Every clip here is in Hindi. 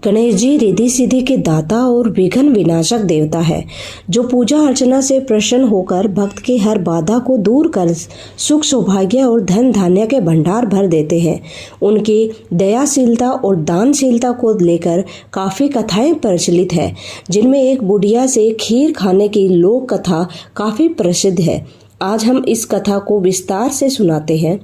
गणेश जी रिद्धि सिद्धि के दाता और विघ्न विनाशक देवता है, जो पूजा अर्चना से प्रसन्न होकर भक्त की हर बाधा को दूर कर सुख सौभाग्य और धन धान्य के भंडार भर देते हैं। उनकी दयाशीलता और दानशीलता को लेकर काफी कथाएं प्रचलित है, जिनमें एक बुढ़िया से खीर खाने की लोक कथा काफी प्रसिद्ध है। आज हम इस कथा को विस्तार से सुनाते हैं।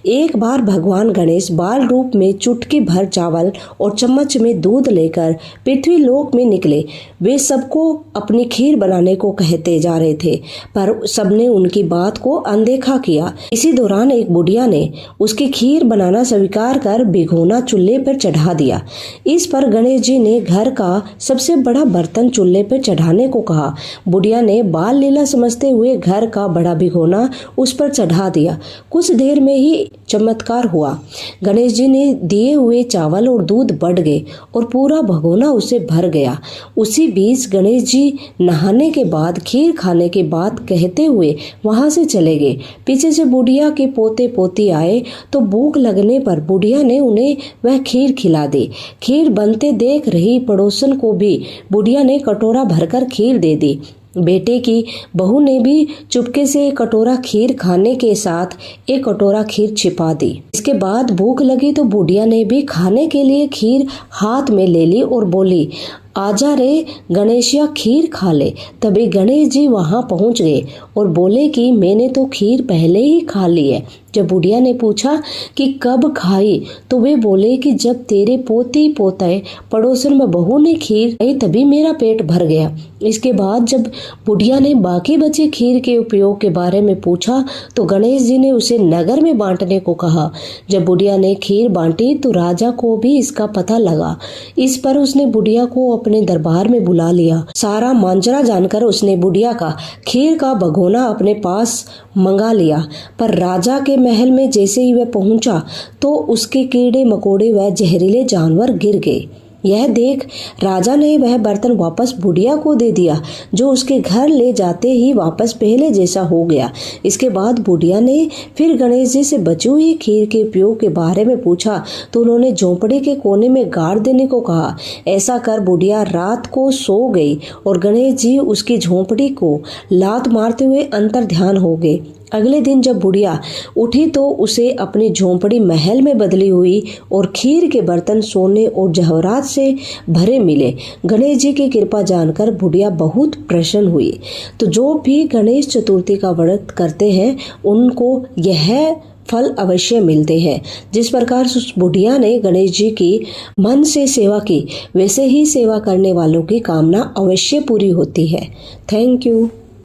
एक बार भगवान गणेश बाल रूप में चुटकी भर चावल और चम्मच में दूध लेकर पृथ्वी लोक में निकले। वे सबको अपनी खीर बनाने को कहते जा रहे थे, पर सबने उनकी बात को अनदेखा किया। इसी दौरान एक बुढ़िया ने उसकी खीर बनाना स्वीकार कर भिगोना चूल्हे पर चढ़ा दिया। इस पर गणेश जी ने घर का सबसे बड़ा बर्तन चूल्हे पर चढ़ाने को कहा। बुढ़िया ने बाल लीला समझते हुए घर का बड़ा भिगोना उस पर चढ़ा दिया। कुछ देर में ही चमत्कार हुआ। गणेश जी ने दिए हुए चावल और दूध बढ़ गए और पूरा भगोना उसे भर गया। उसी बीच गणेश जी नहाने के बाद खीर खाने की बात कहते हुए वहां से चले गए। पीछे से बुढ़िया के पोते पोती आए तो भूख लगने पर बुढ़िया ने उन्हें वह खीर खिला दी। खीर बनते देख रही पड़ोसन को भी बुढ़िया ने कटोरा भरकर खीर दे दी। बेटे की बहू ने भी चुपके से एक कटोरा खीर खाने के साथ एक कटोरा खीर छिपा दी। इसके बाद भूख लगी तो बुढ़िया ने भी खाने के लिए खीर हाथ में ले ली और बोली, आजा रे गणेशिया, खीर खा ले। तभी गणेश जी वहां पहुंच गए और बोले कि मैंने तो खीर पहले ही खा ली है। जब बुढ़िया ने पूछा कि कब खाई, तो वे बोले कि जब तेरे पोती पोते पड़ोसन में बहू ने खीर खाई तभी मेरा पेट भर गया। इसके बाद जब बुढ़िया ने बाकी बची खीर के उपयोग के बारे में पूछा तो गणेश जी ने उसे नगर में बांटने को कहा। जब बुढ़िया ने खीर बांटी तो राजा को भी इसका पता लगा। इस पर उसने बुढ़िया को अपने दरबार में बुला लिया। सारा मांजरा जानकर उसने बुढ़िया का खीर का भगोना अपने पास मंगा लिया। पर राजा के महल में जैसे ही वह पहुंचा तो उसके कीड़े मकोड़े व जहरीले जानवर गिर गए। यह देख राजा ने वह बर्तन वापस बुढ़िया को दे दिया, जो उसके घर ले जाते ही वापस पहले जैसा हो गया। इसके बाद बुढ़िया ने फिर गणेश जी से बची हुई खीर के उपयोग के बारे में पूछा तो उन्होंने झोंपड़ी के कोने में गाड़ देने को कहा। ऐसा कर बुढ़िया रात को सो गई और गणेश जी उसकी झोंपड़ी को लात मारते हुए अंतर ध्यान हो गए। अगले दिन जब बुढ़िया उठी तो उसे अपनी झोंपड़ी महल में बदली हुई और खीर के बर्तन सोने और जवाहरात से भरे मिले। गणेश जी की कृपा जानकर बुढ़िया बहुत प्रसन्न हुई। तो जो भी गणेश चतुर्थी का व्रत करते हैं उनको यह फल अवश्य मिलते हैं। जिस प्रकार उस बुढ़िया ने गणेश जी की मन से सेवा की, वैसे ही सेवा करने वालों की कामना अवश्य पूरी होती है। Thank you.